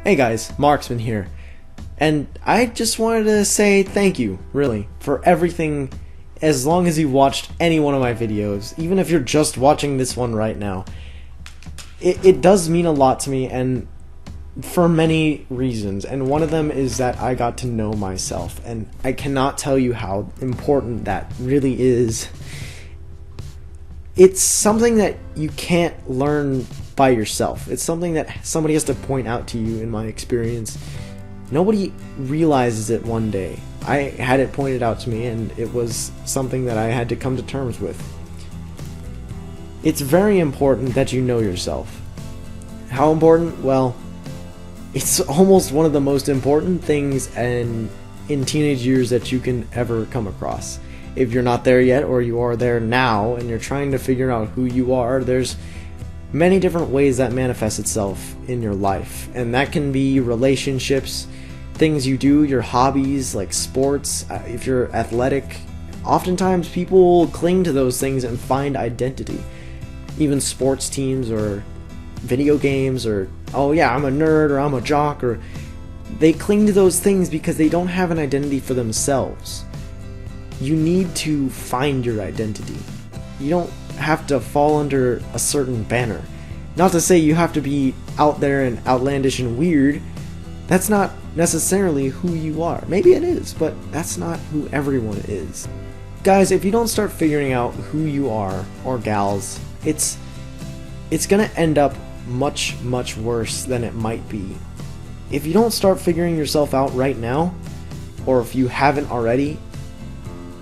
Hey guys, Marksman here, and I just wanted to say thank you, really, for everything as long as you watched any one of my videos, even if you're just watching this one right now. It does mean a lot to me, and for many reasons, and one of them is that I got to know myself, and I cannot tell you how important that really is. It's something that you can't learn by yourself. It's something that somebody has to point out to you, in my experience. Nobody realizes it one day. I had it pointed out to me, and it was something that I had to come to terms with. It's very important that you know yourself. How important? Well, it's almost one of the most important things in teenage years that you can ever come across. If you're not there yet, or you are there now, and you're trying to figure out who you are, there's many different ways that manifests itself in your life, and that can be relationships, things you do, your hobbies like sports, if you're athletic. Oftentimes people cling to those things and find identity. Even sports teams or video games, or oh yeah, I'm a nerd, or I'm a jock, or they cling to those things because they don't have an identity for themselves. You need to find your identity. You don't have to fall under a certain banner. Not to say you have to be out there and outlandish and weird. That's not necessarily who you are. Maybe it is, but that's not who everyone is. Guys, if you don't start figuring out who you are, or gals, it's gonna end up much worse than it might be. If you don't start figuring yourself out right now, or if you haven't already,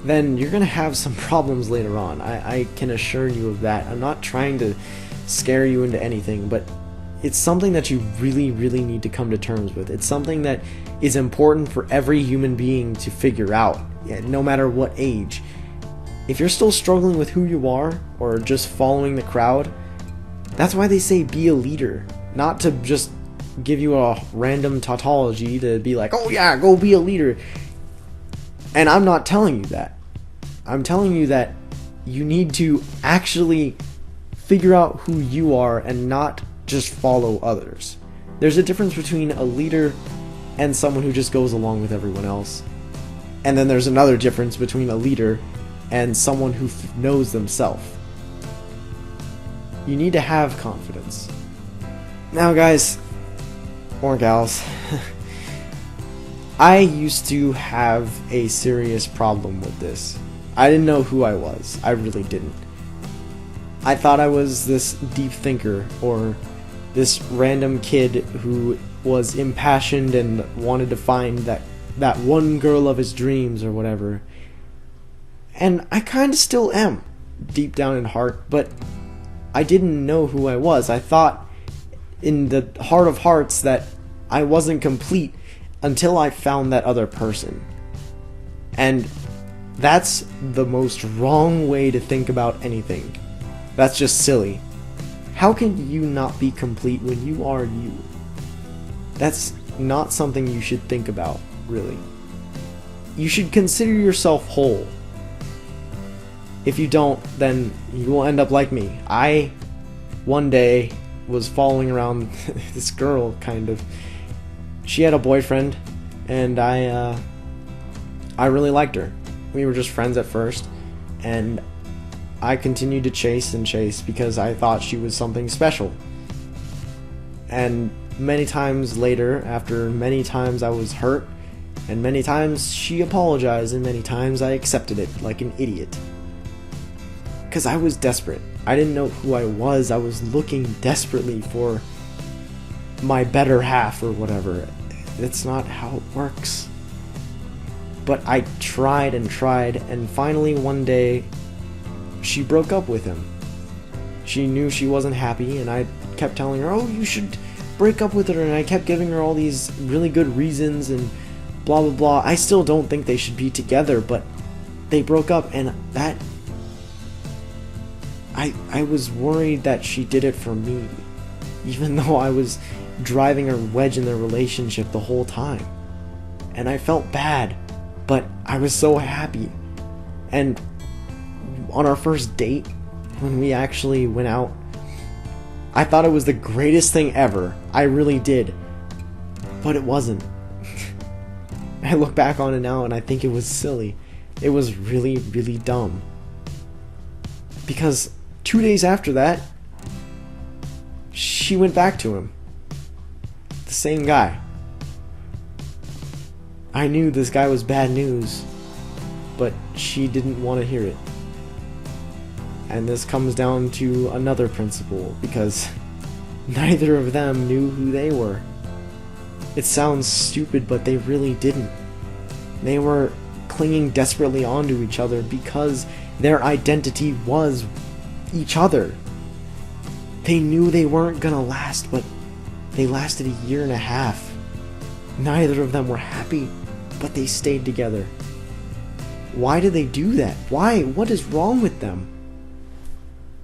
then you're gonna have some problems later on. I can assure you of that. I'm not trying to scare you into anything, but it's something that you really need to come to terms with. It's something that is important for every human being to figure out, no matter what age. If you're still struggling with who you are, or just following the crowd, that's why they say be a leader. Not to just give you a random tautology to be like, oh yeah, go be a leader. And I'm not telling you that. I'm telling you that you need to actually figure out who you are and not just follow others. There's a difference between a leader and someone who just goes along with everyone else. And then there's another difference between a leader and someone who knows themselves. You need to have confidence. Now guys, or gals, I used to have a serious problem with this. I didn't know who I was. I really didn't. I thought I was this deep thinker, or this random kid who was impassioned and wanted to find that one girl of his dreams or whatever. And I kind of still am, deep down in heart, but I didn't know who I was. I thought in the heart of hearts that I wasn't complete until I found that other person. And that's the most wrong way to think about anything. That's just silly. How can you not be complete when you are you? That's not something you should think about, really. You should consider yourself whole. If you don't, then you will end up like me. I, one day, was following around this girl, kind of. She had a boyfriend, and I really liked her. We were just friends at first, and I continued to chase and chase because I thought she was something special. And many times later, after many times I was hurt, and many times she apologized, and many times I accepted it like an idiot. Because I was desperate. I didn't know who I was. I was looking desperately for my better half or whatever. That's not how it works. But I tried and tried, and finally one day she broke up with him. She knew she wasn't happy, and I kept telling her, oh, you should break up with her, and I kept giving her all these really good reasons and blah blah blah. I still don't think they should be together, but they broke up, and that I was worried that she did it for me, even though I was driving a wedge in their relationship the whole time. And I felt bad, but I was so happy. And on our first date, when we actually went out, I thought it was the greatest thing ever. I really did. But it wasn't. I look back on it now and I think it was silly. It was really, really dumb. Because 2 days after that, she went back to him. The same guy. I knew this guy was bad news, but she didn't want to hear it. And this comes down to another principle, because neither of them knew who they were. It sounds stupid, but they really didn't. They were clinging desperately onto each other because their identity was each other. They knew they weren't gonna last, but they lasted a year and a half. Neither of them were happy, but they stayed together. Why did they do that? Why? What is wrong with them?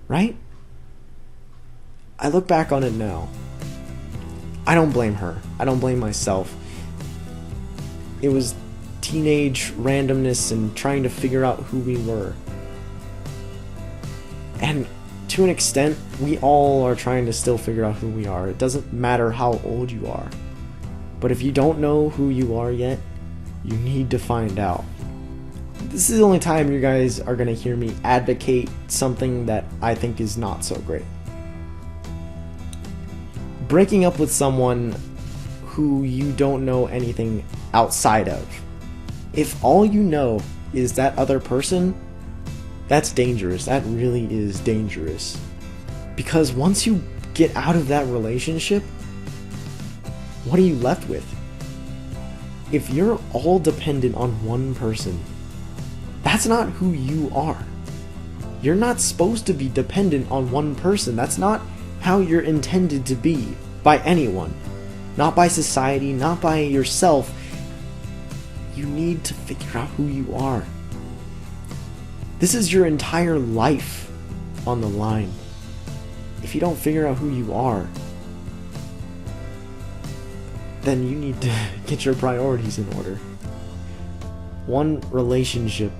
Right? I look back on it now. I don't blame her. I don't blame myself. It was teenage randomness and trying to figure out who we were. And to an extent, we all are trying to still figure out who we are. It doesn't matter how old you are. But if you don't know who you are yet, you need to find out. This is the only time you guys are going to hear me advocate something that I think is not so great. Breaking up with someone who you don't know anything outside of. If all you know is that other person, that's dangerous. That really is dangerous. Because once you get out of that relationship, what are you left with? If you're all dependent on one person, that's not who you are. You're not supposed to be dependent on one person. That's not how you're intended to be by anyone. Not by society, not by yourself. You need to figure out who you are. This is your entire life on the line. If you don't figure out who you are, then you need to get your priorities in order. One relationship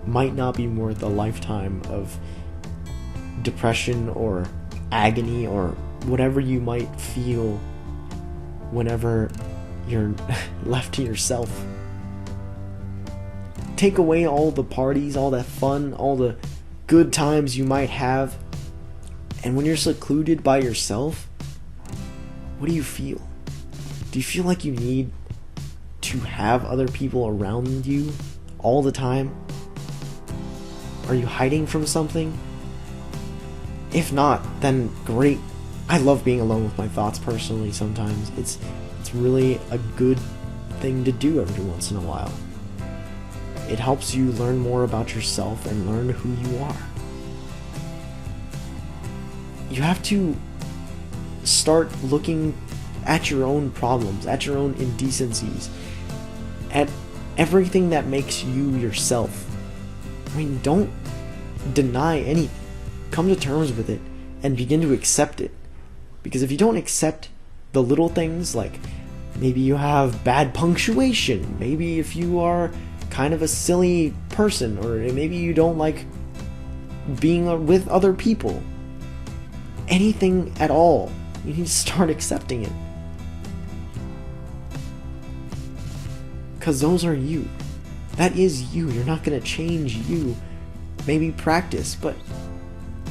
might not be worth a lifetime of depression or agony or whatever you might feel whenever you're left to yourself. Take away all the parties, all that fun, all the good times you might have, and when you're secluded by yourself, what do you feel? Do you feel like you need to have other people around you all the time? Are you hiding from something? If not, then great. I love being alone with my thoughts personally sometimes. It's really a good thing to do every once in a while. It helps you learn more about yourself and learn who you are. You have to start looking at your own problems, at your own indecencies, at everything that makes you yourself. I mean, don't deny anything. Come to terms with it and begin to accept it. Because if you don't accept the little things, like maybe you have bad punctuation, maybe if you are kind of a silly person, or maybe you don't like being with other people, anything at all, you need to start accepting it. Because those are you. That is you. You're not going to change you. Maybe practice, but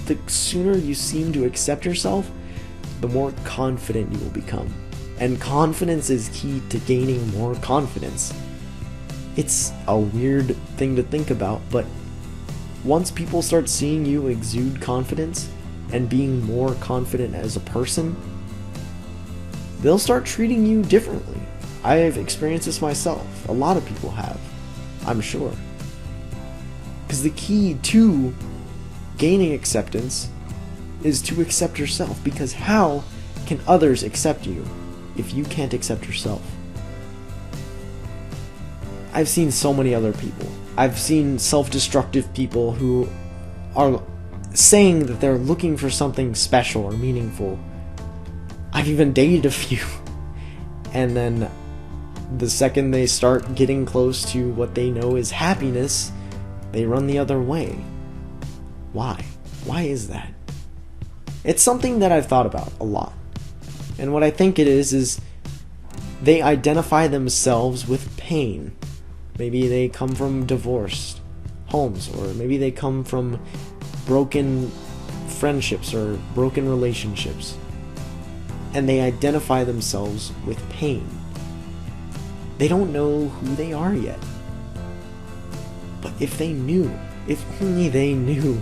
the sooner you seem to accept yourself, the more confident you will become. And confidence is key to gaining more confidence. It's a weird thing to think about, but once people start seeing you exude confidence and being more confident as a person, they'll start treating you differently. I have experienced this myself. A lot of people have, I'm sure. Because the key to gaining acceptance is to accept yourself. Because how can others accept you if you can't accept yourself? I've seen so many other people. I've seen self-destructive people who are saying that they're looking for something special or meaningful. I've even dated a few. And then the second they start getting close to what they know is happiness, they run the other way. Why? Why is that? It's something that I've thought about a lot. And what I think it is They identify themselves with pain. Maybe they come from divorced homes, or maybe they come from broken friendships or broken relationships. And they identify themselves with pain. They don't know who they are yet. But if only they knew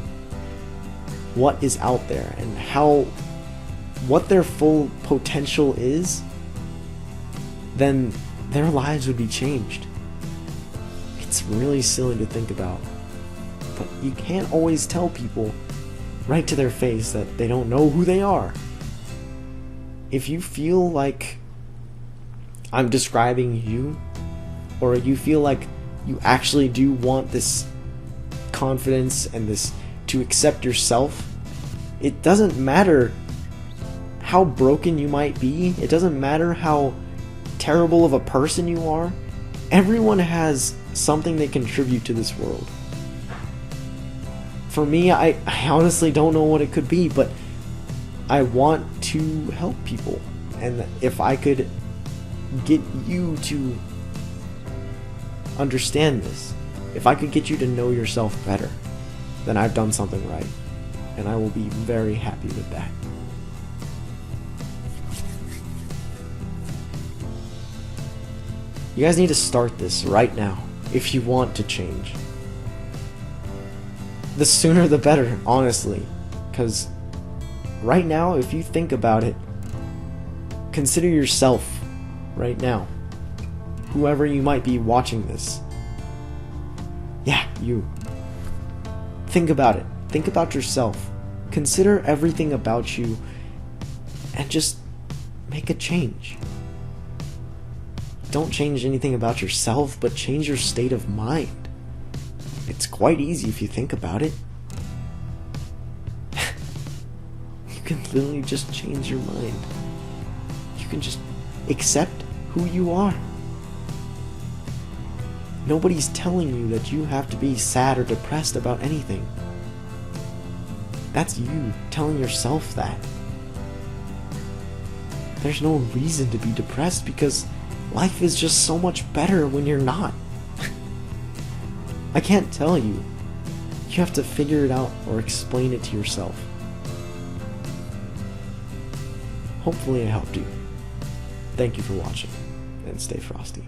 what is out there and what their full potential is, then their lives would be changed. It's really silly to think about, but you can't always tell people right to their face that they don't know who they are. If you feel like I'm describing you, or you feel like you actually do want this confidence and this to accept yourself, it doesn't matter how broken you might be, it doesn't matter how terrible of a person you are. Everyone has something they contribute to this world. For me, I honestly don't know what it could be, but I want to help people. And if I could get you to understand this, if I could get you to know yourself better, then I've done something right. And I will be very happy with that. You guys need to start this right now if you want to change. The sooner the better, honestly. Because right now, if you think about it, consider yourself right now. Whoever you might be watching this. Yeah, you. Think about it. Think about yourself. Consider everything about you and just make a change. Don't change anything about yourself, but change your state of mind. It's quite easy if you think about it. You can literally just change your mind. You can just accept who you are. Nobody's telling you that you have to be sad or depressed about anything. That's you telling yourself that. There's no reason to be depressed because life is just so much better when you're not. I can't tell you. You have to figure it out or explain it to yourself. Hopefully I helped you. Thank you for watching, and stay frosty.